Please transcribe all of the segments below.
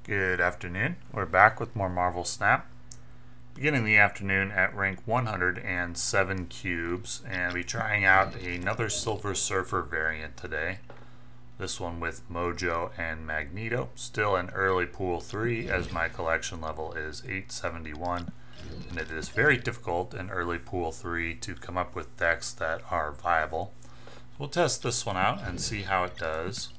Good afternoon. We're back with more Marvel Snap. Beginning the afternoon at rank 107 cubes, and we're trying out another Silver Surfer variant today. This one with Mojo and Magneto. Still in early pool 3 as my collection level is 871. And it is very difficult in early pool 3 to come up with decks that are viable. We'll test this one out and see how it does.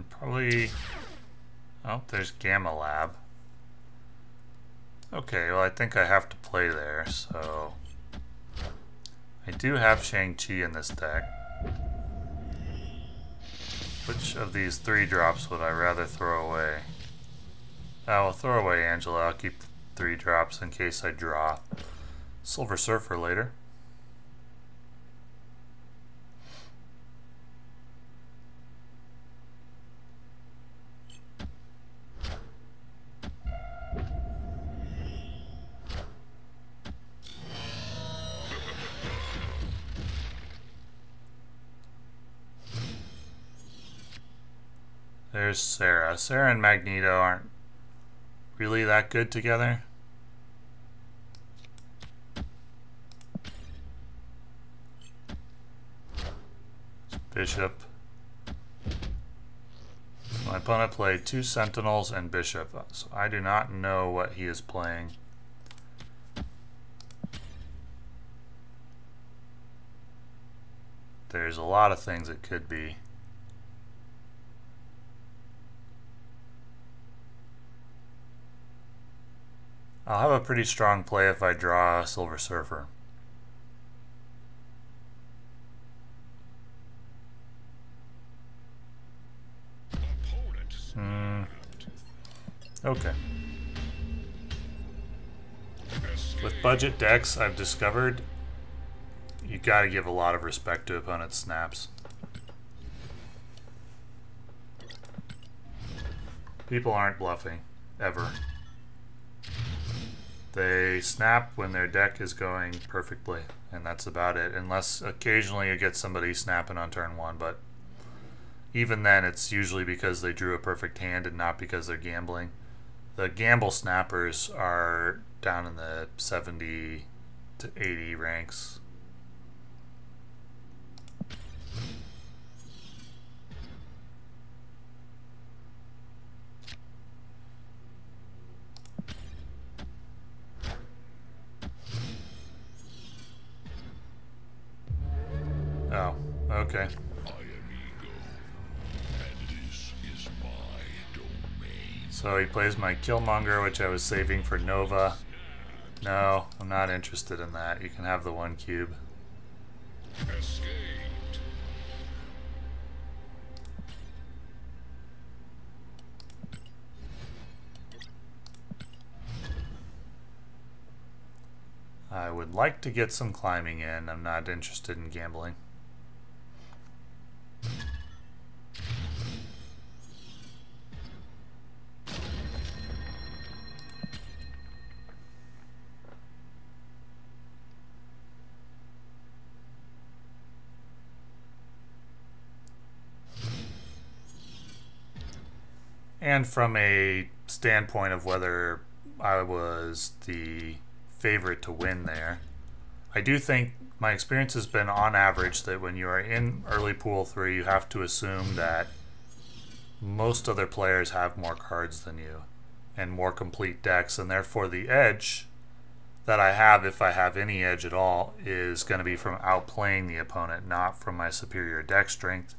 Probably... Oh, there's Gamma Lab. Okay, well I think I have to play there, so... I do have Shang-Chi in this deck. Which of these 3 drops would I rather throw away? I'll throw away Angela. I'll keep 3 drops in case I draw Silver Surfer later. There's Sarah. Sarah and Magneto aren't really that good together. Bishop. So my opponent played 2 Sentinels and Bishop, so I do not know what he is playing. There's a lot of things it could be. I'll have a pretty strong play if I draw Silver Surfer. Okay. With budget decks, I've discovered you gotta give a lot of respect to opponent's snaps. People aren't bluffing, ever. They snap when their deck is going perfectly, and that's about it. Unless occasionally you get somebody snapping on turn 1, but even then it's usually because they drew a perfect hand and not because they're gambling. The gamble snappers are down in the 70 to 80 ranks. Oh, okay. So he plays my Killmonger, which I was saving for Nova. No, I'm not interested in that. You can have the 1 cube. Escaped. I would like to get some climbing in. I'm not interested in gambling. And from a standpoint of whether I was the favorite to win there, I do think my experience has been on average that when you are in early pool 3, you have to assume that most other players have more cards than you and more complete decks, and therefore the edge that I have, if I have any edge at all, is going to be from outplaying the opponent, not from my superior deck strength.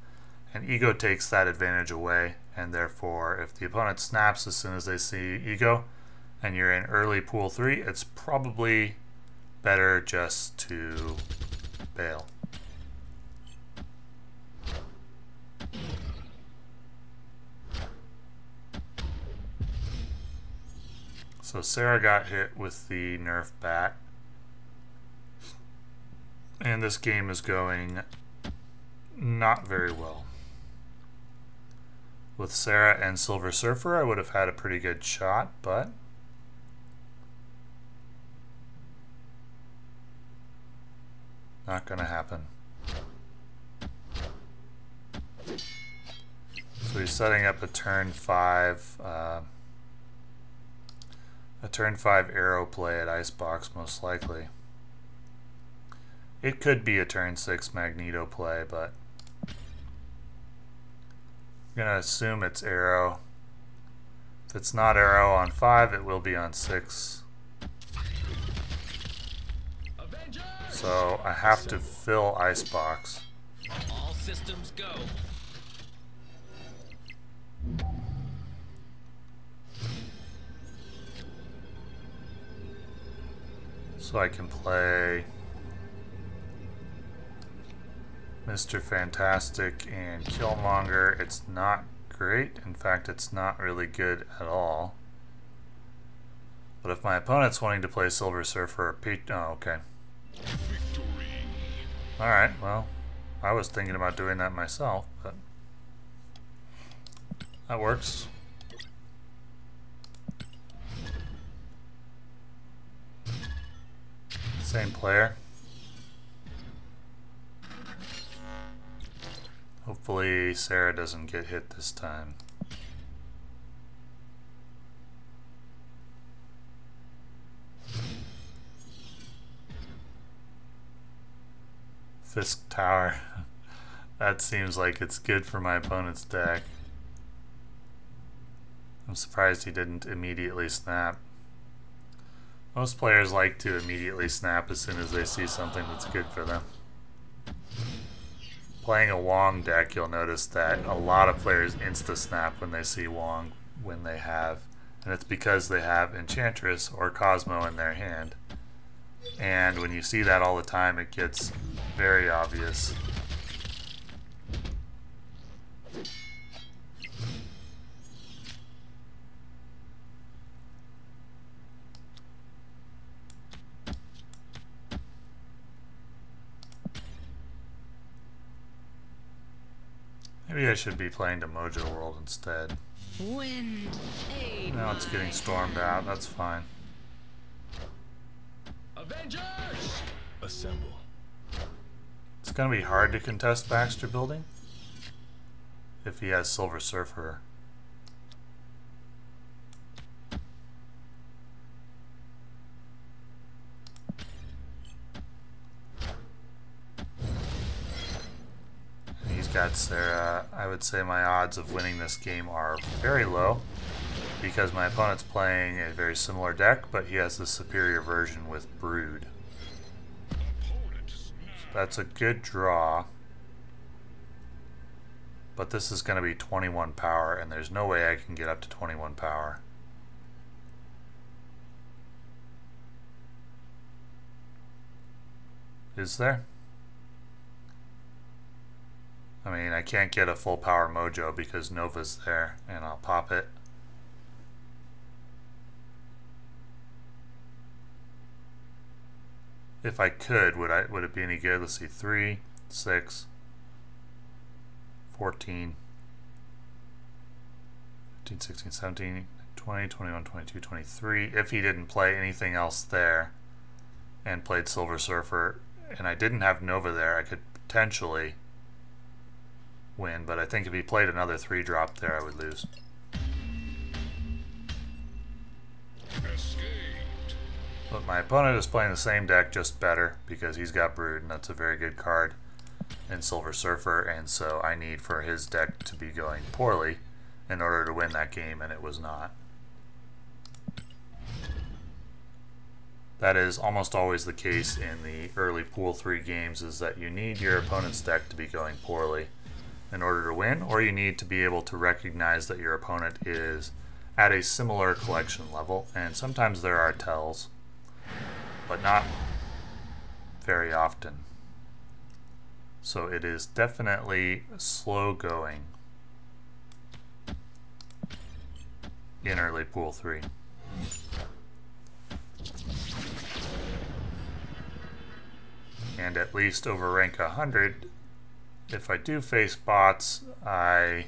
And ego takes that advantage away, and therefore if the opponent snaps as soon as they see ego and you're in early pool 3, it's probably better just to bail. So Sarah got hit with the Nerf bat. And this game is going not very well. With Sarah and Silver Surfer, I would have had a pretty good shot, but not gonna happen. So he's setting up a turn 5 arrow play at Icebox, most likely. It could be a turn 6 Magneto play, but I'm gonna assume it's arrow. If it's not arrow on 5, it will be on 6. So I have to fill Icebox. All systems go. So I can play Mr. Fantastic and Killmonger. It's not great. In fact, it's not really good at all. But if my opponent's wanting to play Silver Surfer or Pete... Oh, okay. Alright, well, I was thinking about doing that myself, but that works. Same player. Hopefully Sarah doesn't get hit this time. Fisk Tower. That seems like it's good for my opponent's deck. I'm surprised he didn't immediately snap. Most players like to immediately snap as soon as they see something that's good for them. Playing a Wong deck, you'll notice that a lot of players insta-snap when they see Wong when they have, and it's because they have Enchantress or Cosmo in their hand. And when you see that all the time, it gets very obvious. Maybe I should be playing to Mojo World instead. Wind, Now it's getting stormed out, that's fine. Avengers! Assemble. It's going to be hard to contest Baxter building if he has Silver Surfer. He's got Sarah. I would say my odds of winning this game are very low because my opponent's playing a very similar deck, but he has the superior version with Brood. So that's a good draw. But this is going to be 21 power, and there's no way I can get up to 21 power. Is there? I mean, I can't get a full power Mojo because Nova's there, and I'll pop it. If I could, would it be any good? Let's see, 3, 6, 14, 15, 16, 17, 20, 21, 22, 23. If he didn't play anything else there and played Silver Surfer, and I didn't have Nova there, I could potentially win, but I think if he played another 3-drop there, I would lose. Escaped. But my opponent is playing the same deck, just better, because he's got Brood, and that's a very good card in Silver Surfer, and so I need for his deck to be going poorly in order to win that game, and it was not. That is almost always the case in the early Pool 3 games, is that you need your opponent's deck to be going poorly in order to win, or you need to be able to recognize that your opponent is at a similar collection level, and sometimes there are tells, but not very often. So it is definitely slow going in early Pool 3. And at least over rank 100, if I do face bots, I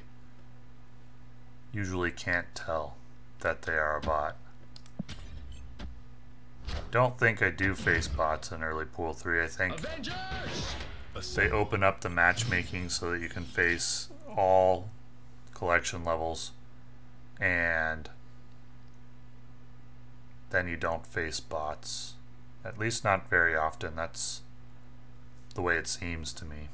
usually can't tell that they are a bot. Don't think I do face bots in early pool 3. I think they open up the matchmaking so that you can face all collection levels, and then you don't face bots. At least not very often. That's the way it seems to me.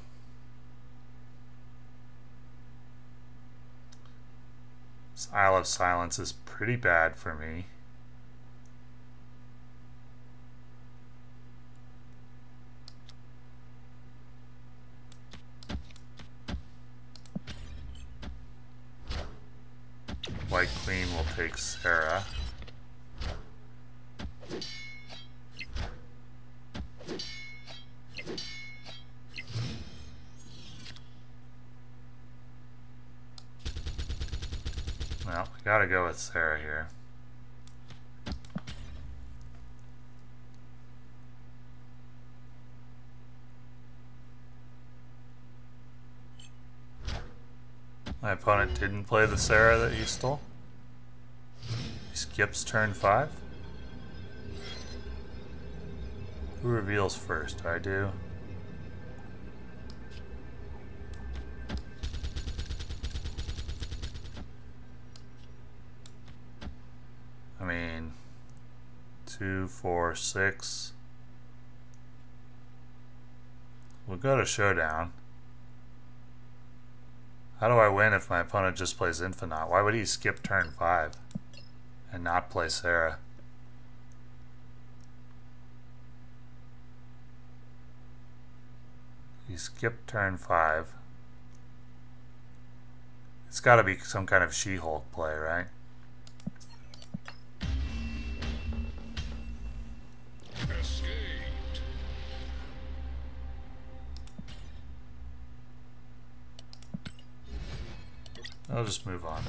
This Isle of Silence is pretty bad for me. White Queen will take Sarah. Well, we gotta go with Sarah here. My opponent didn't play the Sarah that he stole. He skips turn 5. Who reveals first? I do. I mean, 2, 4, 6. We'll go to Showdown. How do I win if my opponent just plays Infinite? Why would he skip turn 5 and not play Sarah? He skipped turn 5. It's got to be some kind of She-Hulk play, right? Escaped. I'll just move on.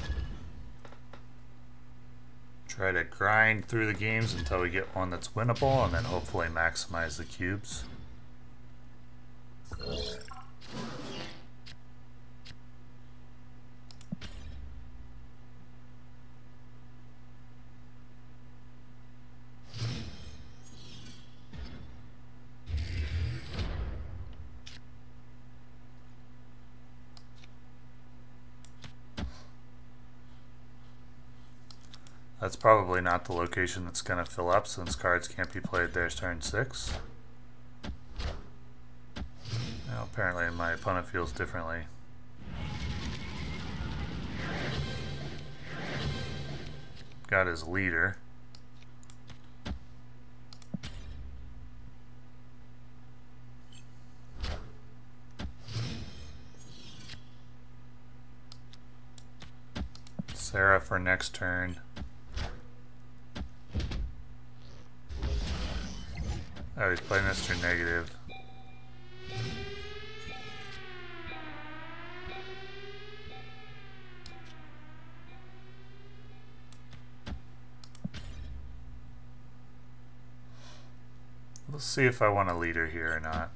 Try to grind through the games until we get one that's winnable, and then hopefully maximize the cubes. That's probably not the location that's going to fill up since cards can't be played there's turn 6. Well, apparently my opponent feels differently. Got his leader. Sarah for next turn. Oh, he's playing Mr. Negative. Let's see if I want a leader here or not.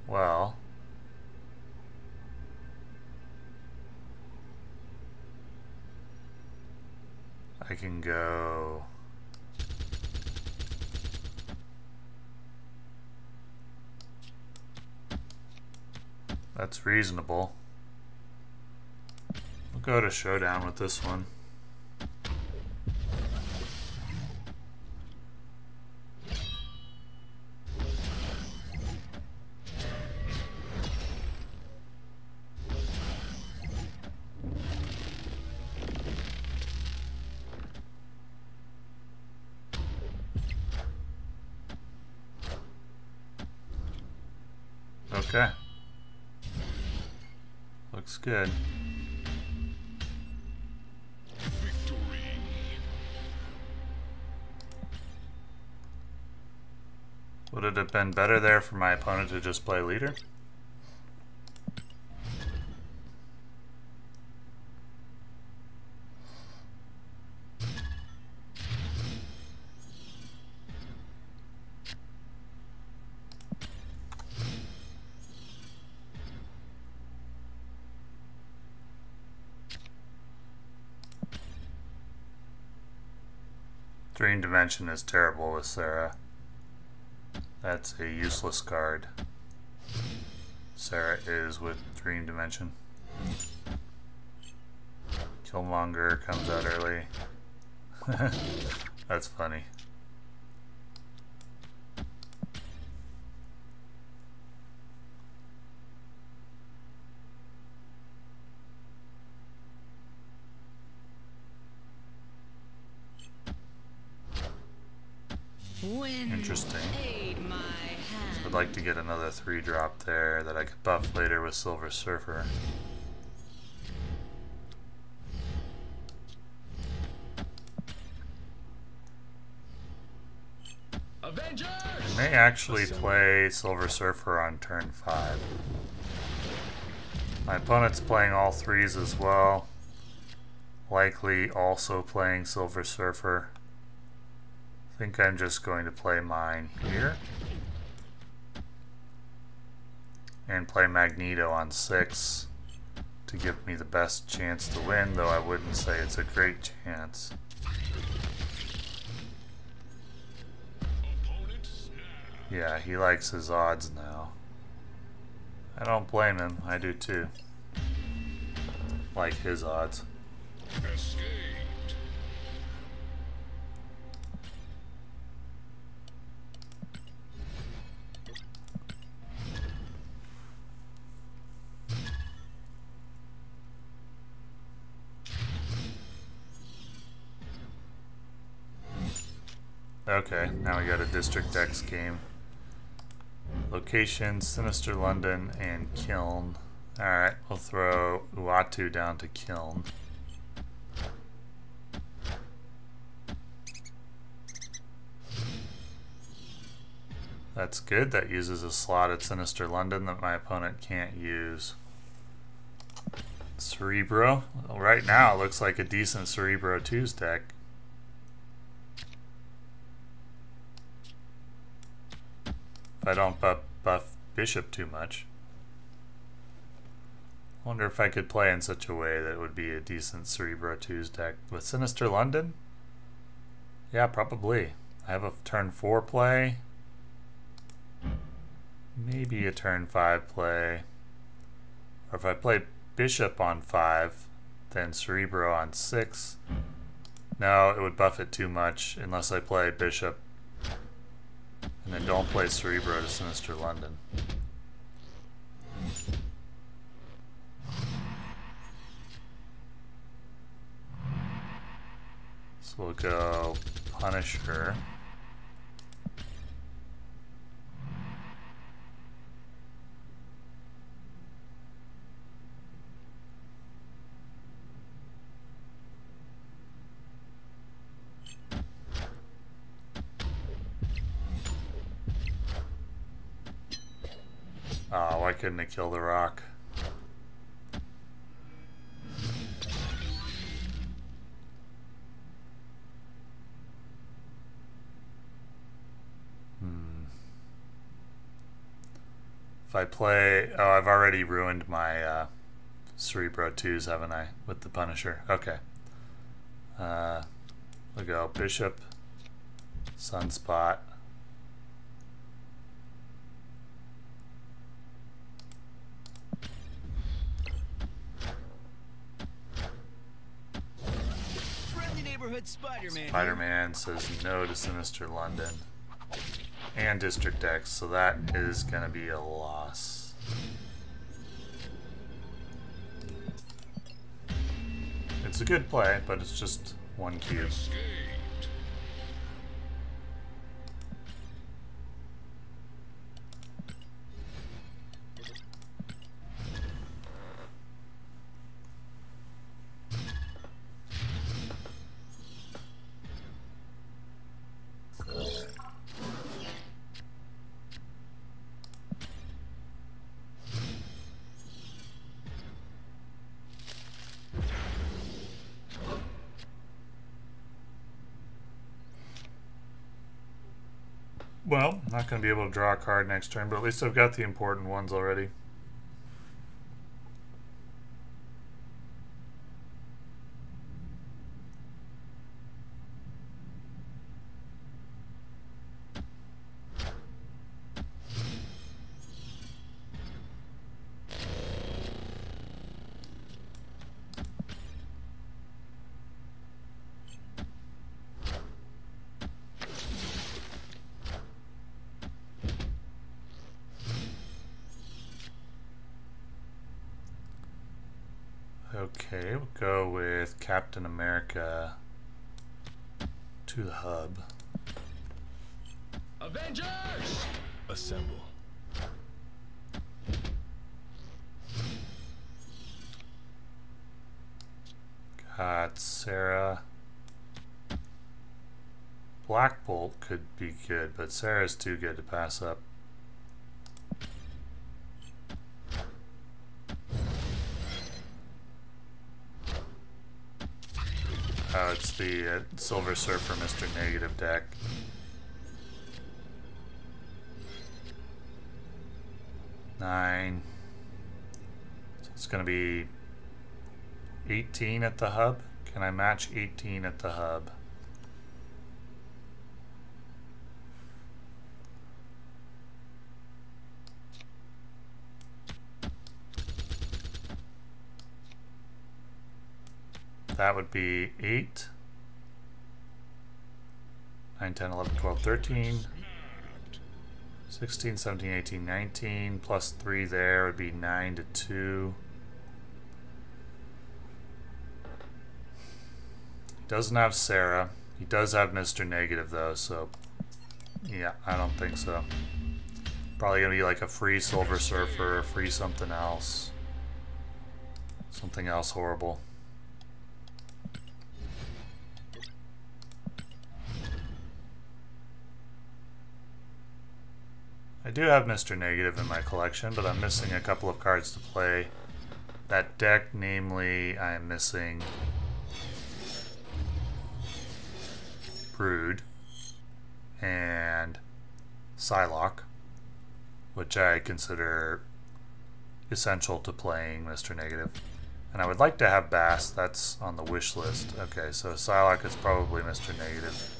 Well, I can go that's reasonable. We'll go to Showdown with this one. Okay. Looks good. Victory. Would it have been better there for my opponent to just play leader? Dream Dimension is terrible with Sarah. That's a useless card. Sarah is with Dream Dimension. Killmonger comes out early. That's funny. Interesting. So I'd like to get another 3-drop there that I could buff later with Silver Surfer. Avengers! I may actually play Silver Surfer on turn 5. My opponent's playing all 3s as well. Likely also playing Silver Surfer. I think I'm just going to play mine here. And play Magneto on 6 to give me the best chance to win, though I wouldn't say it's a great chance. Yeah, he likes his odds now. I don't blame him, I do too. Like his odds. Escaped. Okay, now we got a District X game. Location, Sinister London and Kiln. Alright, we'll throw Uatu down to Kiln. That's good, that uses a slot at Sinister London that my opponent can't use. Cerebro. Well, right now it looks like a decent Cerebro 2's deck. If I don't buff Bishop too much. I wonder if I could play in such a way that it would be a decent Cerebro 2's deck. With Sinister London? Yeah, probably. I have a turn 4 play. Maybe a turn 5 play. Or if I play Bishop on 5, then Cerebro on 6. No, it would buff it too much unless I play Bishop. And then don't play Cerebro to Sinister London. So we'll go Punisher. Oh, why couldn't it kill the rock? If I play... Oh, I've already ruined my Cerebro 2s, haven't I? With the Punisher. Okay. We'll go Bishop, Sunspot. Spider-Man says no to Sinister London and District X, so that is going to be a loss. It's a good play, but it's just 1 cube. Well, not going to be able to draw a card next turn, but at least I've got the important ones already. Okay, we'll go with Captain America to the hub. Avengers! Assemble. Got Sarah. Black Bolt could be good, but Sarah's too good to pass up. Oh, it's the Silver Surfer Mr. Negative deck. Nine. So it's going to be 18 at the hub. Can I match 18 at the hub? That would be 8, 9, 10, 11, 12, 13, 16, 17, 18, 19, plus 3 there would be 9 to 2. He doesn't have Sarah. He does have Mr. Negative though, so yeah, I don't think so. Probably gonna be like a free Silver Surfer, free something else. Something else horrible. I do have Mr. Negative in my collection, but I'm missing a couple of cards to play that deck. Namely, I am missing Brood and Psylocke, which I consider essential to playing Mr. Negative. And I would like to have Bass. That's on the wish list. Okay, so Psylocke is probably Mr. Negative.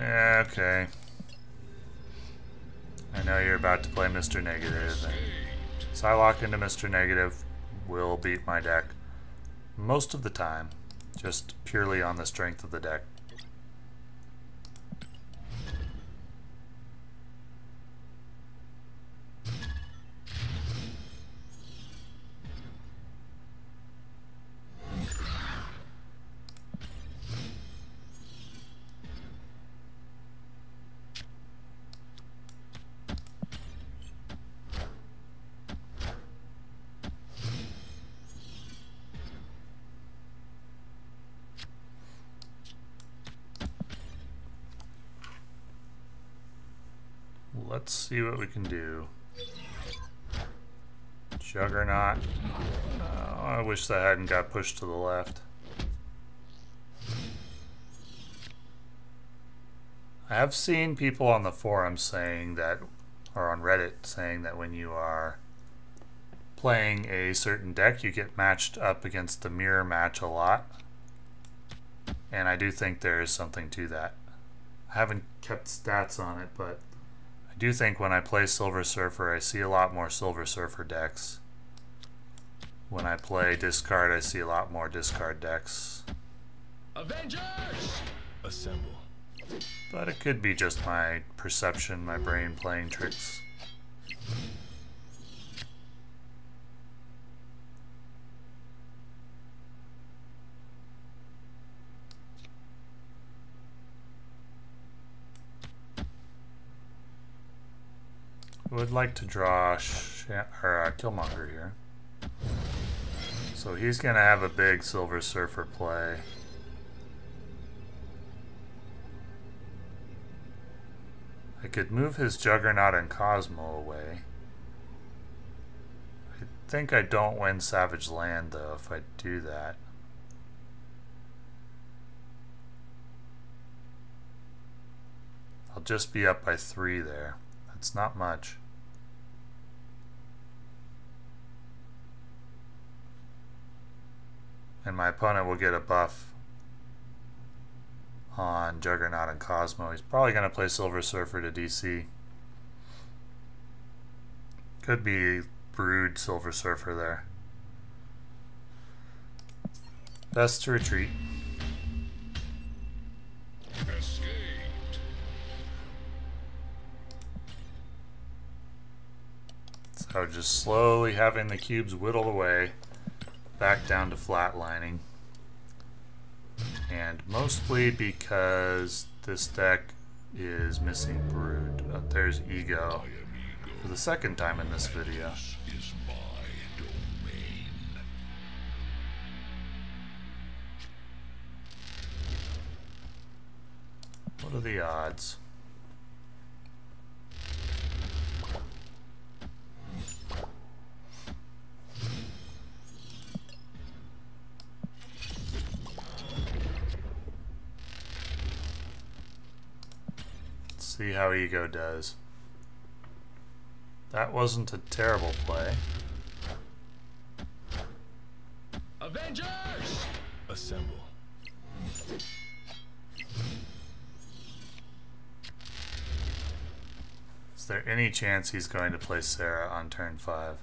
Okay. I know you're about to play Mr. Negative, and Psylocke into Mr. Negative will beat my deck most of the time, just purely on the strength of the deck. Let's see what we can do. Juggernaut. Oh, I wish that hadn't got pushed to the left. I have seen people on the forums saying that, or on Reddit saying that when you are playing a certain deck, you get matched up against the mirror match a lot. And I do think there is something to that. I haven't kept stats on it, but I do think when I play Silver Surfer, I see a lot more Silver Surfer decks. When I play Discard, I see a lot more Discard decks. Avengers! Assemble. But it could be just my perception, my brain playing tricks. Would like to draw Killmonger here. So he's going to have a big Silver Surfer play. I could move his Juggernaut and Cosmo away. I think I don't win Savage Land though if I do that. I'll just be up by 3 there. That's not much. And my opponent will get a buff on Juggernaut and Cosmo. He's probably going to play Silver Surfer to DC. Could be Brood Silver Surfer there. Best to retreat. Escaped. So just slowly having the cubes whittled away back down to flatlining. And mostly because this deck is missing Brood. There's Ego for the second time in this video. Is my domain. What are the odds? See how Ego does. That wasn't a terrible play. Avengers! Assemble. Is there any chance he's going to play Sarah on turn 5?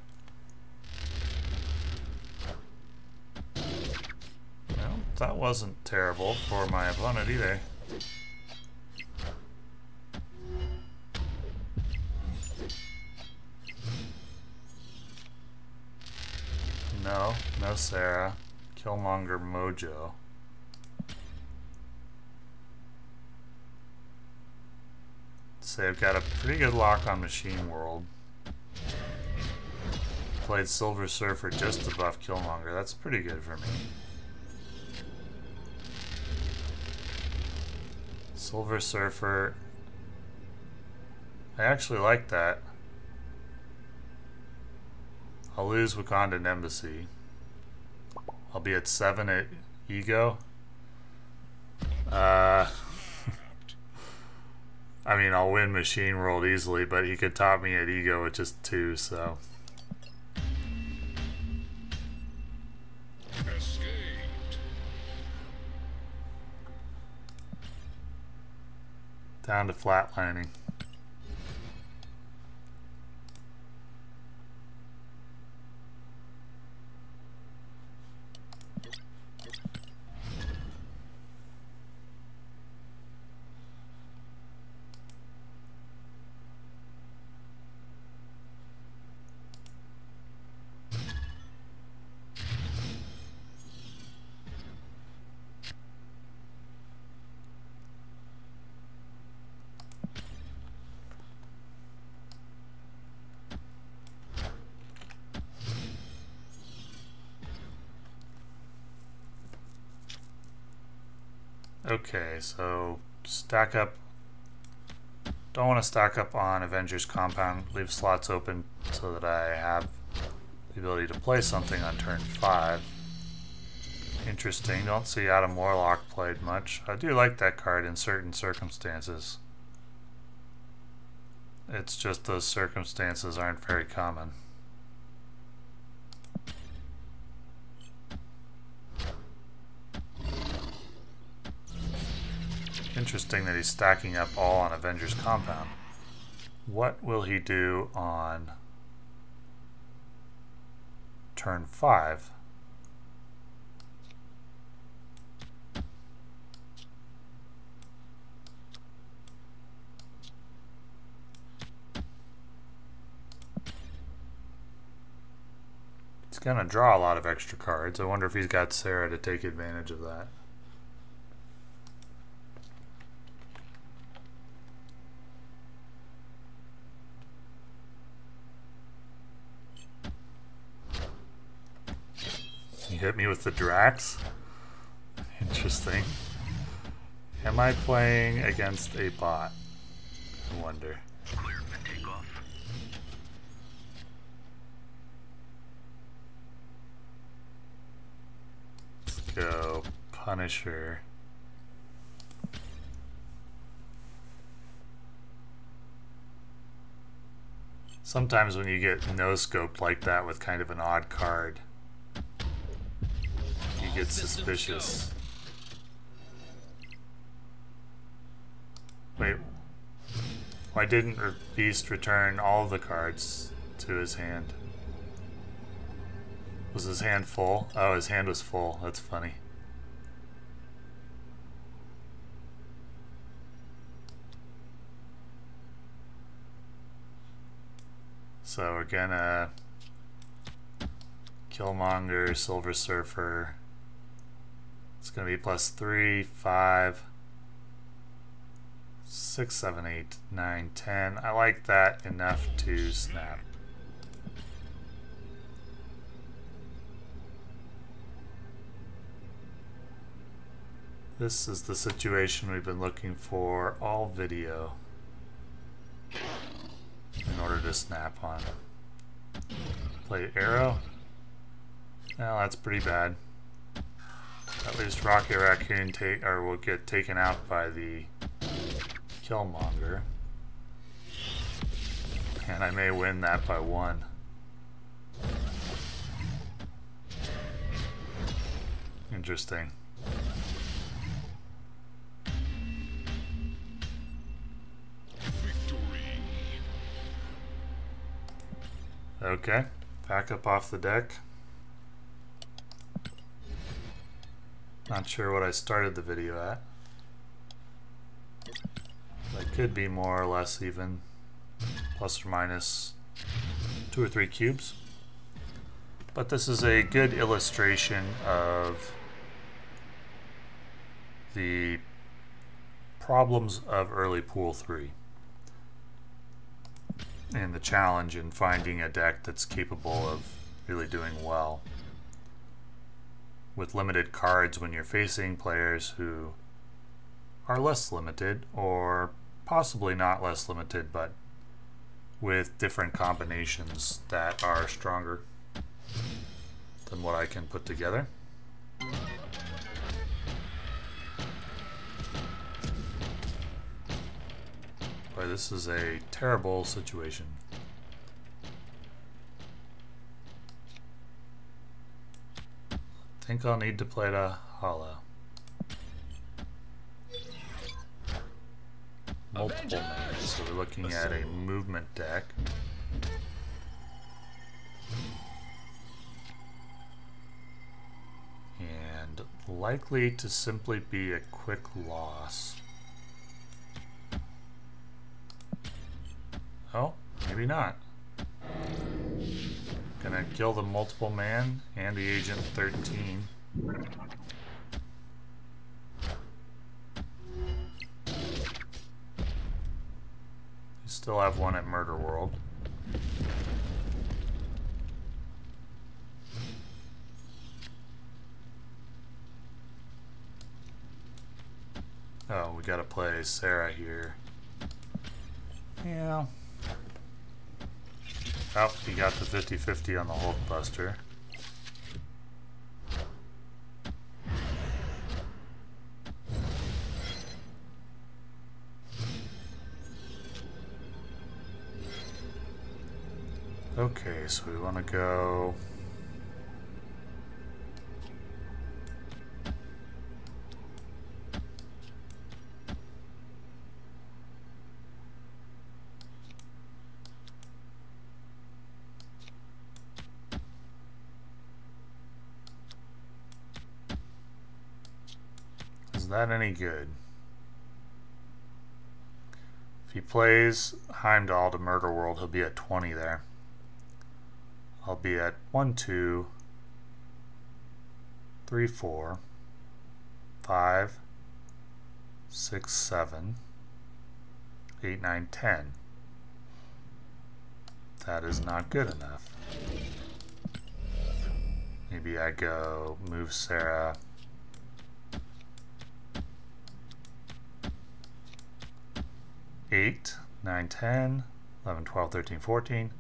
Well, that wasn't terrible for my opponent either. No Sarah. Killmonger Mojo. So I've got a pretty good lock on Machine World. Played Silver Surfer just above Killmonger. That's pretty good for me. Silver Surfer. I actually like that. I'll lose Wakandan Embassy. I'll be at 7 at Ego. I mean, I'll win Machine World easily, but he could top me at Ego with just 2, so. Escaped. Down to flatlining. Okay, so stack up. Don't want to stack up on Avengers Compound. Leave slots open so that I have the ability to play something on turn 5. Interesting. Don't see Adam Warlock played much. I do like that card in certain circumstances. It's just those circumstances aren't very common. Interesting that he's stacking up all on Avengers Compound. What will he do on turn 5? He's gonna draw a lot of extra cards. I wonder if he's got Sarah to take advantage of that. He hit me with the Drax. Interesting. Am I playing against a bot? I wonder. Clear for takeoff. Let's go Punisher. Sometimes when you get no-scoped like that with kind of an odd card, you get suspicious. Wait, why didn't Beast return all the cards to his hand? Was his hand full? Oh, his hand was full. That's funny. So we're gonna Killmonger, Silver Surfer. It's gonna be +3, 5, 6, 7, 8, 9, 10. I like that enough to snap. This is the situation we've been looking for all video in order to snap on. Play arrow. Well, that's pretty bad. At least Rocket Raccoon will get taken out by the Killmonger. And I may win that by 1. Interesting. Victory. Okay, back up off the deck. Not sure what I started the video at. That could be more or less even, plus or minus 2 or 3 cubes. But this is a good illustration of the problems of early Pool 3 and the challenge in finding a deck that's capable of really doing well with limited cards when you're facing players who are less limited, or possibly not less limited, but with different combinations that are stronger than what I can put together. Boy, this is a terrible situation. I think I'll need to play the hollow. Multiple names, so we're looking at a movement deck. And likely to simply be a quick loss. Oh, maybe not. Gonna kill the multiple man and the Agent 13. You still have one at Murder World. Oh, we gotta play Sarah here. Yeah. Oh, he got the 50-50 on the Hulkbuster. Okay, so we want to go... Is that any good? If he plays Heimdall to Murder World, he'll be at 20 there. I'll be at 1, 2, 3, 4, 5, 6, 7, 8, 9, 10. That is not good enough. Maybe I go move Sarah. Eight, 9, 10, 11, 12, 13, 14,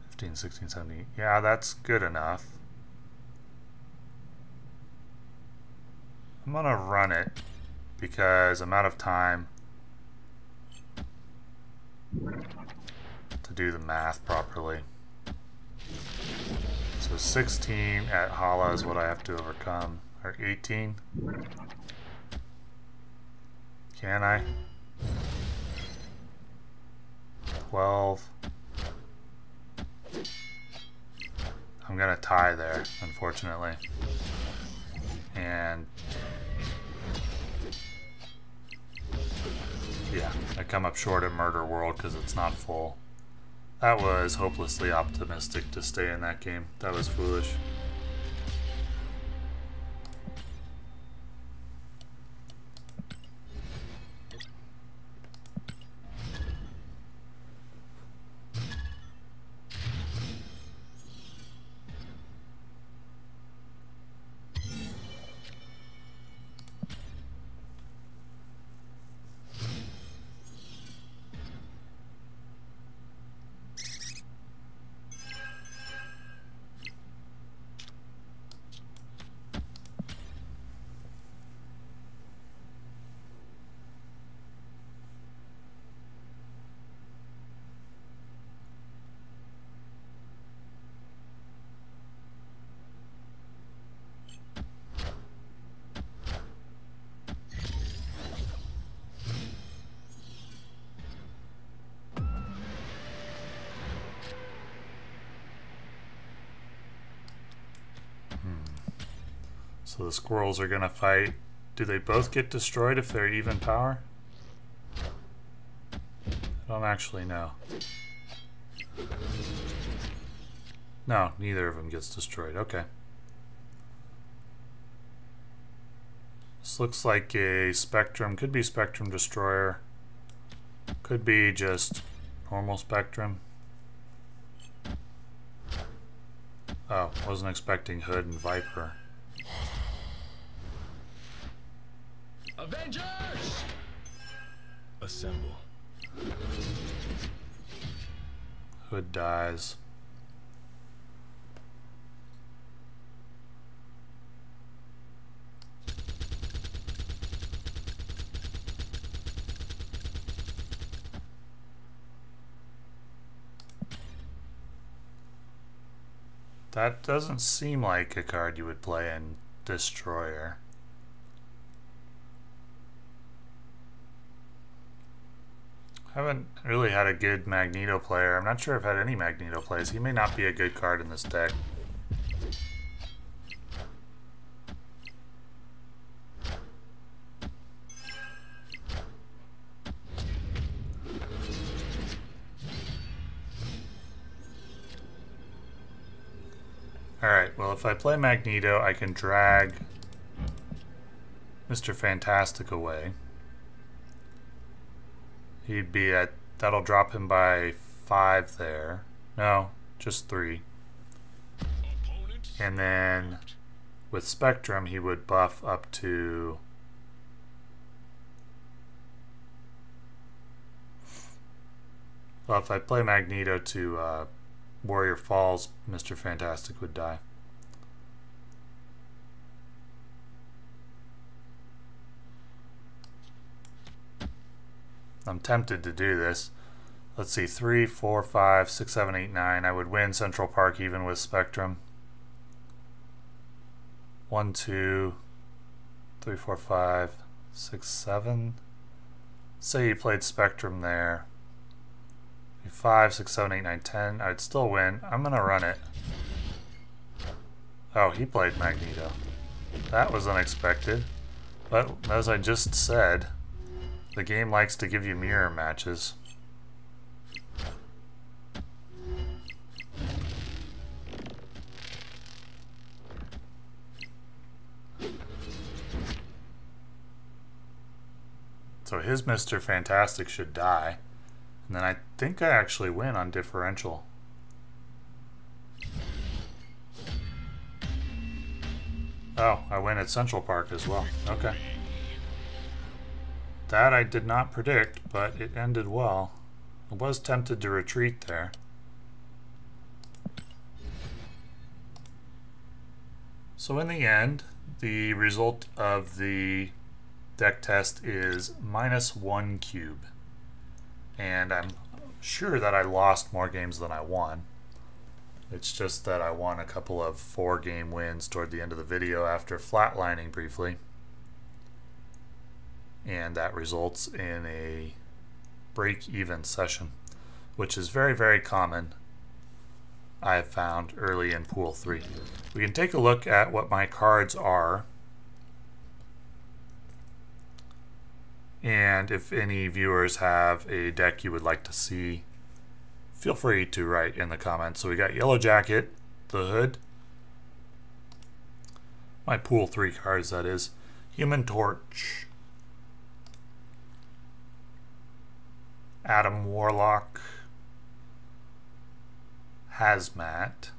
15, 16, 17. Yeah, that's good enough. I'm gonna run it because I'm out of time to do the math properly. So 16 at Hala is what I have to overcome, or 18. Can I? 12. I'm gonna tie there, unfortunately. And yeah, I come up short at Murder World because it's not full. That was hopelessly optimistic to stay in that game. That was foolish. So the squirrels are gonna fight. Do they both get destroyed if they're even power? I don't actually know. No, neither of them gets destroyed. Okay. This looks like a Spectrum. Could be Spectrum Destroyer. Could be just normal Spectrum. Oh, wasn't expecting Hood and Viper. Avengers! Assemble. Hood dies. That doesn't seem like a card you would play in Destroyer. Haven't really had a good Magneto player. I'm not sure I've had any Magneto plays. He may not be a good card in this deck. Alright, well if I play Magneto, I can drag Mr. Fantastic away. He'd be at... that'll drop him by 5 there. No, just 3. And then with Spectrum, he would buff up to... well, if I play Magneto to Warrior Falls, Mr. Fantastic would die. I'm tempted to do this. Let's see, 3, 4, 5, 6, 7, 8, 9. I would win Central Park even with Spectrum. 1, 2, 3, 4, 5, 6, 7. Say you played Spectrum there. 5, 6, 7, 8, 9, 10. I'd still win. I'm gonna run it. Oh, he played Magneto. That was unexpected. But as I just said, the game likes to give you mirror matches. So his Mr. Fantastic should die. And then I think I actually win on differential. Oh, I win at Central Park as well. Okay. That I did not predict, but it ended well. I was tempted to retreat there. So in the end, the result of the deck test is -1 cube. And I'm sure that I lost more games than I won. It's just that I won a couple of 4-game wins toward the end of the video after flatlining briefly. And that results in a break-even session, which is very, very common, I've found, early in Pool 3. We can take a look at what my cards are, and if any viewers have a deck you would like to see feel free to write in the comments. So we got Yellow Jacket, the Hood. My pool 3 cards, that is. Human Torch. Adam Warlock. Hazmat.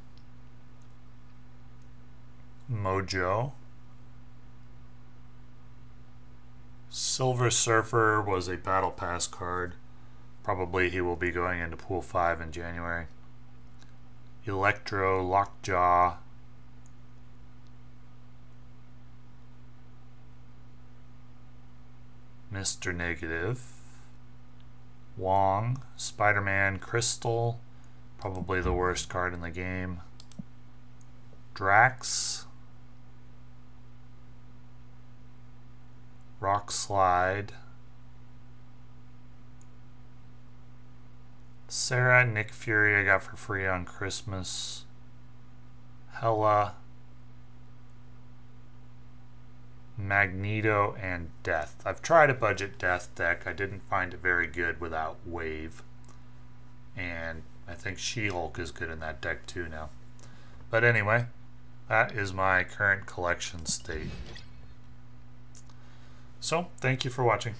Mojo. Silver Surfer was a Battle Pass card. Probably he will be going into Pool 5 in January. Electro, Lockjaw. Mr. Negative. Wong. Spider-Man, Crystal. Probably the worst card in the game. Drax. Rock Slide. Sarah, Nick Fury I got for free on Christmas. Hella. Magneto, and Death. I've tried a budget Death deck. I didn't find it very good without Wave. And I think She-Hulk is good in that deck too now. But anyway, that is my current collection state. So, thank you for watching.